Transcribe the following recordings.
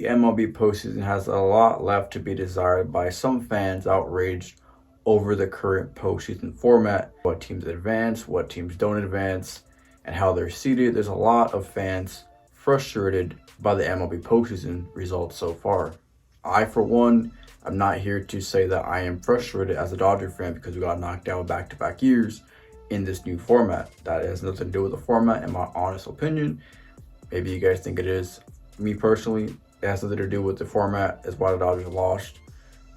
The MLB postseason has a lot left to be desired by some fans outraged over the current postseason format, what teams advance, what teams don't advance, and how they're seeded. There's a lot of fans frustrated by the MLB postseason results so far. I, for one, I'm not here to say that I am frustrated as a Dodger fan because we got knocked out back-to-back years in this new format. That has nothing to do with the format, in my honest opinion. Maybe you guys think it is. Me personally, it has nothing to do with the format. It's why the Dodgers lost.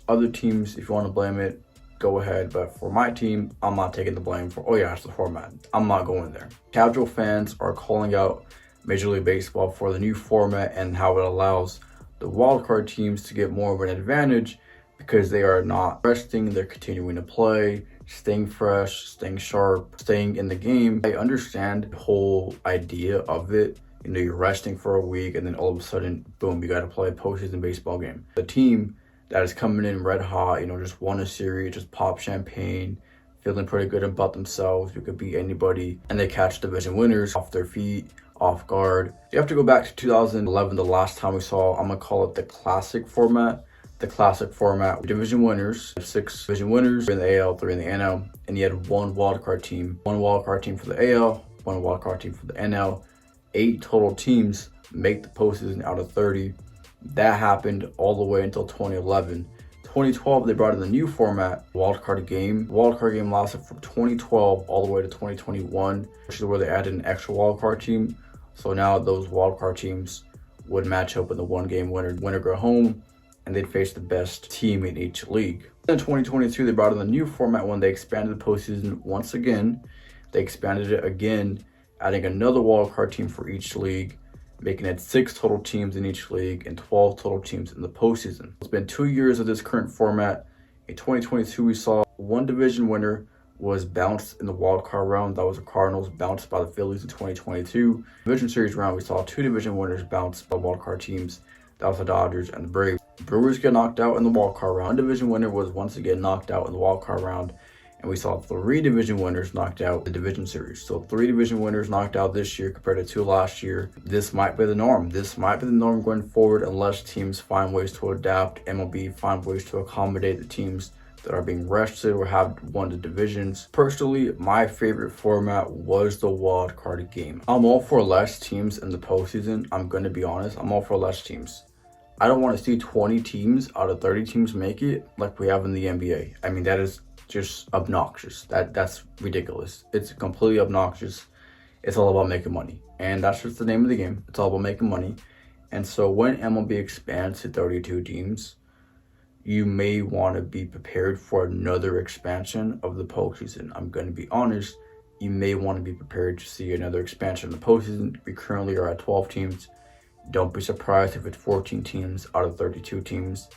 Other teams, if you want to blame it, go ahead. But for my team, I'm not taking the blame for, oh yeah, it's the format. I'm not going there. Casual fans are calling out Major League Baseball for the new format and how it allows the wildcard teams to get more of an advantage because they are not resting, they're continuing to play, staying fresh, staying sharp, staying in the game. I understand the whole idea of it. You know, you're resting for a week and then all of a sudden, boom, you got to play a postseason baseball game. The team that is coming in red hot, just won a series, just pop champagne, feeling pretty good about themselves. You could beat anybody, and they catch division winners off their feet, off guard. You have to go back to 2011, the last time we saw, I'm going to call it the classic format. The classic format, division winners, 6 division winners, 3 in the AL, 3 in the NL, and you had one wildcard team. One wildcard team for the AL, one wildcard team for the NL. 8 total teams make the postseason out of 30. That happened all the way until 2011. 2012, they brought in the new format, wildcard game. Wildcard game lasted from 2012 all the way to 2021, which is where they added an extra wildcard team. So now those wildcard teams would match up in the one-game winner go home, and they'd face the best team in each league. In 2022, they brought in the new format when they expanded the postseason once again. They expanded it again, adding another wildcard team for each league, making it 6 total teams in each league and 12 total teams in the postseason. It's been 2 years of this current format. In 2022, we saw one division winner was bounced in the wild card round. That was the Cardinals, bounced by the Phillies in 2022. Division series round, we saw 2 division winners bounced by wild card teams. That was the Dodgers and the Braves. Brewers get knocked out in the wild card round. One division winner was once again knocked out in the wild card round. And we saw 3 division winners knocked out in the division series. So 3 division winners knocked out this year compared to 2 last year. This might be the norm. This might be the norm going forward unless teams find ways to adapt. MLB find ways to accommodate the teams that are being rested or have won the divisions. Personally, my favorite format was the wild card game. I'm all for less teams in the postseason. I'm going to be honest. I'm all for less teams. I don't want to see 20 teams out of 30 teams make it like we have in the NBA. I mean, that is just obnoxious. That's ridiculous. It's completely obnoxious. It's all about making money, and that's just the name of the game. It's all about making money. And so when MLB expands to 32 teams, you may want to be prepared for another expansion of the postseason. I'm going to be honest, you may want to be prepared to see another expansion of the postseason. We currently are at 12 teams. Don't be surprised if it's 14 teams out of 32 teams.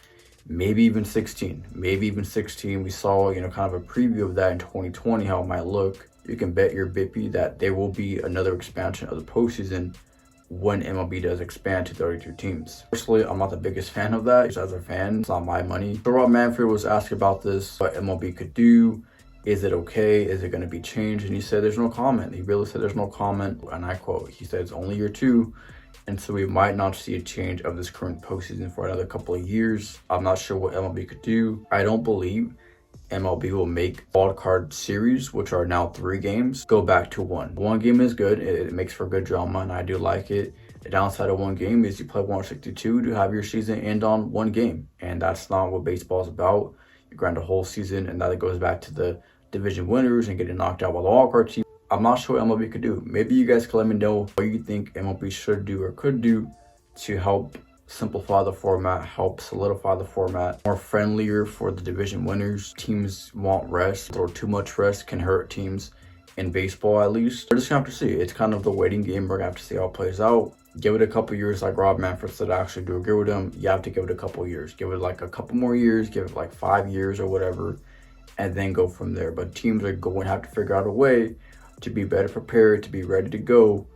Maybe even 16. We saw, kind of a preview of that in 2020, how it might look. You can bet your bippy that there will be another expansion of the postseason when MLB does expand to 32 teams. Personally, I'm not the biggest fan of that. Just as a fan, it's not my money. So Rob Manfred was asked about this, what MLB could do. Is it okay? Is it going to be changed? And he said there's no comment. He really said there's no comment. And I quote, he said it's only year 2. And so we might not see a change of this current postseason for another couple of years. I'm not sure what MLB could do. I don't believe MLB will make wildcard series, which are now 3 games, go back to 1. 1 game is good. It makes for good drama, and I do like it. The downside of 1 game is you play 162 to have your season end on 1 game. And that's not what baseball is about. You grind a whole season, and that goes back to the division winners and getting knocked out by the wildcard team. I'm not sure what MLB could do. Maybe you guys can let me know what you think MLB should do or could do to help simplify the format, help solidify the format, more friendlier for the division winners. Teams want rest, or too much rest can hurt teams in baseball at least. We're just gonna have to see. It's kind of the waiting game. We're gonna have to see how it plays out. Give it a couple years, like Rob Manfred said. I actually do agree with him. You have to give it a couple years. Give it like a couple more years, give it like 5 years or whatever, and then go from there. But teams are going to have to figure out a way to be better prepared, to be ready to go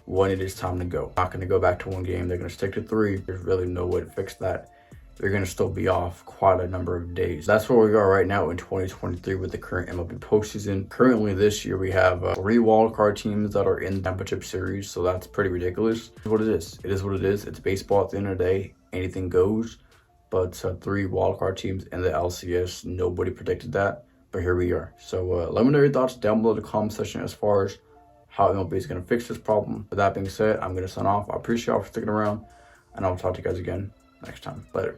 when it is time to go. Not going to go back to 1 game. They're going to stick to 3. There's really no way to fix that. They're going to still be off quite a number of days. That's where we are right now in 2023 with the current MLB postseason. Currently this year, we have 3 wildcard teams that are in the championship series, so that's pretty ridiculous. It's what it is. It is what it is. It's baseball at the end of the day. anything goes. But 3 wildcard teams in the LCS, nobody predicted that. But here we are. So let me know your thoughts down below in the comment section as far as how MLB is going to fix this problem. With that being said, I'm going to sign off. I appreciate y'all for sticking around, and I'll talk to you guys again next time. Later.